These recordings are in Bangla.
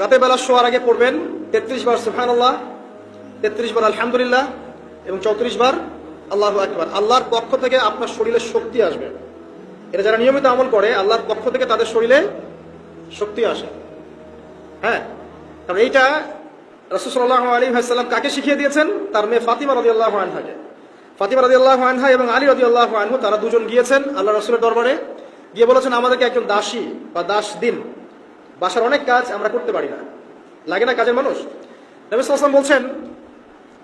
রাতের বেলা শোয়ার আগে পড়বেন 33 বার সুবহানাল্লাহ, 33 বার আলহামদুলিল্লাহ এবং 34 বার আল্লাহু আকবার। আল্লাহর পক্ষ থেকে আপনার শরীরে শক্তি আসবে। এটা যারা নিয়মিত আমল করে আল্লাহর পক্ষ থেকে তাদের শরীরে শক্তি আসে। হ্যাঁ, কারণ এইটা রাসূল সাল্লাল্লাহু আলাইহি ওয়াসাল্লাম কাকে শিখিয়ে দিয়েছেন? তার মেয়ে ফাতিমা রাদিয়াল্লাহু আনহাকে। ফাতিমা রাদিয়াল্লাহু আনহা এবং আলী রাদিয়াল্লাহু আনহু তারা দুজন গিয়েছেন আল্লাহ রাসূলের দরবারে, গিয়ে বলেছেন আমাদেরকে একজন দাসী বা দাস দিন, বাসার অনেক কাজ আমরা করতে পারি না, লাগে না কাজের মানুষ। নবী সাল্লাল্লাহু আলাইহি ওয়াসাল্লাম বলছেন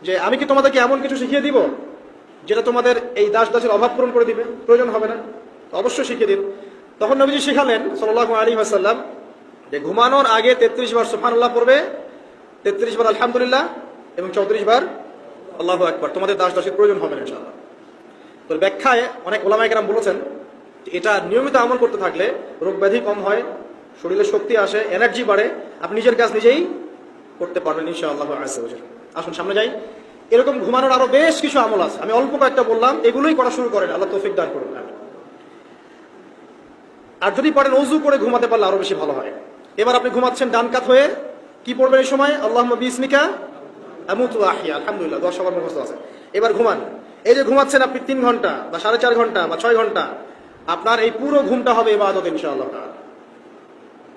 যে আমি কি তোমাদেরকে এমন কিছু শিখিয়ে দিব যেটা তোমাদের এই দাস দাসের অভাব পূরণ করে দিবে, প্রয়োজন হবে না? অবশ্যই শিখিয়ে দিন। তখন নবীজি শিখালেন সাল্লাল্লাহু আলাইহি ওয়াসাল্লাম যে ঘুমানোর আগে 33 বার সুবহানাল্লাহ পড়বে, 33 বার আলহামদুলিল্লাহ এবং 34 বার আল্লাহু আকবার। তোমাদের দাস দাসের প্রয়োজন হবে না ইনশাআল্লাহ। তো ব্যাখ্যায় অনেক ওলামায়ে কেরাম বলেছেন এটা নিয়মিত আমল করতে থাকলে রোগ ব্যাধি কম হয়, শরীরে শক্তি আসে, এনার্জি বাড়ে, আপনি নিজের কাজ নিজেই করতে পারবেন ইনশাআল্লাহ আযজা ওয়া জাল। আসুন সামনে যাই। এরকম ঘুমানোর আরো বেশ কিছু আমল আছে, আমি অল্প কয়েকটা বললাম, এগুলোই করা শুরু করেন, আল্লাহ তৌফিক দান করুন। আর যদি পারেন ওযু করে ঘুমাতে পারলে আরো বেশি ভালো হয়। এবার আপনি ঘুমাচ্ছেন ডান কাত হয়ে, কি পড়বেন এই সময়? আল্লাহুম্মা বিসমিকা আমুতু ওয়া আহইয়া, আলহামদুলিল্লাহ, দোয়া সবার মুখস্থ আছে। এবার ঘুমান। এই যে ঘুমাচ্ছেন আপনি 3 ঘন্টা বা 4.5 ঘন্টা বা 6 ঘন্টা, আপনার এই পুরো ঘুমটা হবে ইবাদত ইনশাআল্লাহ।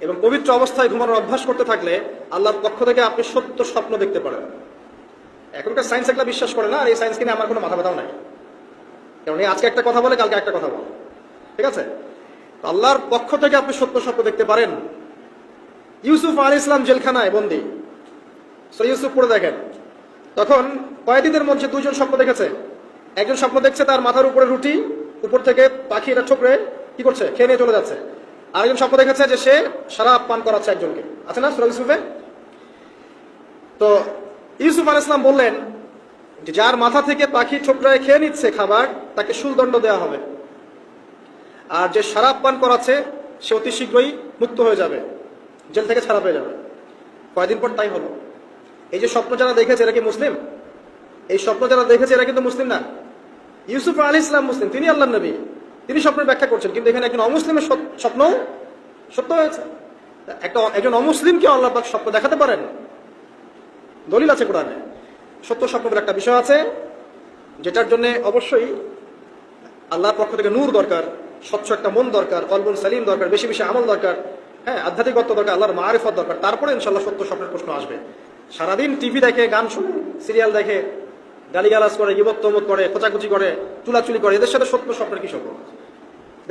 এবং পবিত্র অবস্থায় ঘুমানোর অভ্যাস করতে থাকলে আল্লাহর পক্ষ থেকে আপনি সত্য স্বপ্ন দেখতে পারেন। এখনকার সায়েন্স একটা বিশ্বাস করে না, আর এই সায়েন্স নিয়ে আমার কোনো মাথা ব্যথাও নাই, কারণ এই আজকে একটা কথা বলে কালকে একটা কথা বলে, ঠিক আছে? তো আল্লাহর পক্ষ থেকে আপনি সত্য স্বপ্ন দেখতে পারেন। ইউসুফ আলাইহিস সালাম জেলখানায় বন্দী, সূরা ইউসুফ পড়ে দেখেন। তখন কয়েদিদের মধ্যে দুইজন স্বপ্ন দেখেছে। একজন স্বপ্ন দেখছে তার মাথার উপরে রুটি, উপর থেকে পাখি এটা ঠোকরে কি করছে, খেয়ে নিয়ে চলে যাচ্ছে। আরেকজন স্বপ্ন দেখেছে যে সে শরাব পান করাচ্ছে একজনকে, আছে না সূরা ইউসুফে? তো ইউসুফ আলাইহিস সালাম বললেন যে যার মাথা থেকে পাখি ঠোকরায় খেয়ে নিচ্ছে খাবার, তাকে শুলদণ্ড দেওয়া হবে, আর যে শরাব পান করাচ্ছে সে অতি শীঘ্রই মুক্ত হয়ে যাবে, জেল থেকে ছাড়া পেয়ে যাবে। কয়েকদিন পর তাই হলো। এই যে স্বপ্ন যারা দেখেছে এরা কি মুসলিম? এই স্বপ্ন যারা দেখেছে এরা কিন্তু মুসলিম না। ইউসুফ আলাইহিস সালাম মুসলিম, তিনি আল্লাহর নবী, তিনি স্বপ্নের ব্যাখ্যা করছেন, কিন্তু এখানে একজন অমুসলিমের স্বপ্ন সত্য হয়েছে। একজন অমুসলিমকে আল্লাহ পাক স্বপ্ন দেখাতে পারেন, দলিল আছে কোরআনে। সত্য স্বপ্নের একটা বিষয় আছে যেটার জন্য অবশ্যই আল্লাহর পক্ষ থেকে নূর দরকার, স্বচ্ছ একটা মন দরকার, কলবুন সালিম দরকার, বেশি বেশি আমল দরকার, হ্যাঁ, আধ্যাত্মিকত্ব দরকার, আল্লাহর মারিফত দরকার। তারপরে ইনশাআল্লাহ সত্য স্বপ্নের প্রশ্ন আসবে। সারাদিন টিভি দেখে, গান শুনে, সিরিয়াল দেখে, গালিগালাজ করে, গীবত তহমত করে, খোঁচাখুচি করে, চুলাচুলি করে, এদের সাথে সত্য স্বপ্নের কি সম্পর্ক?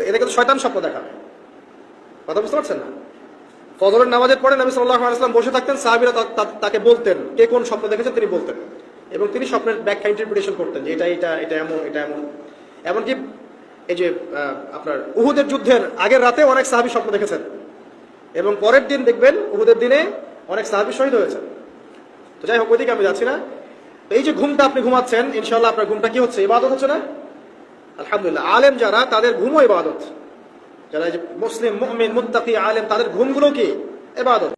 এদেরকে তো শয়তান স্বপ্ন দেখাবে। কথা বুঝতে পারছেন না? ফজরের নামাজের পরে নবী সাল্লাল্লাহু আলাইহি ওয়াসাল্লাম বসে থাকতেন, সাহাবীরা তাকে বলতেন কে কোন স্বপ্ন দেখেছেন তিনি বলতেন, এবং তিনি স্বপ্নের ব্যাখ্যা ইন্টারপ্রিটেশন করতেন যে এটা এমন, এটা এমন। এমনকি এই যে আপনার উহুদের যুদ্ধের আগের রাতে অনেক সাহাবী স্বপ্ন দেখেছেন, এবং পরের দিন দেখবেন উহুদের দিনে অনেক সাহাবী শহীদ হয়েছেন। তো যাই হোক, ওইদিকে আমি যাচ্ছি না। তো এই যে ঘুমটা আপনি ঘুমাচ্ছেন, ইনশাআল্লাহ আপনার ঘুমটা কি হচ্ছে? ইবাদত হচ্ছে না? আলহামদুলিল্লাহ। আলেম যারা, তাদের ঘুমও ইবাদত। যারা মুসলিম, মুমিন, মুত্তাকি, আলেম, তাদের ঘুমগুলো কি ইবাদত।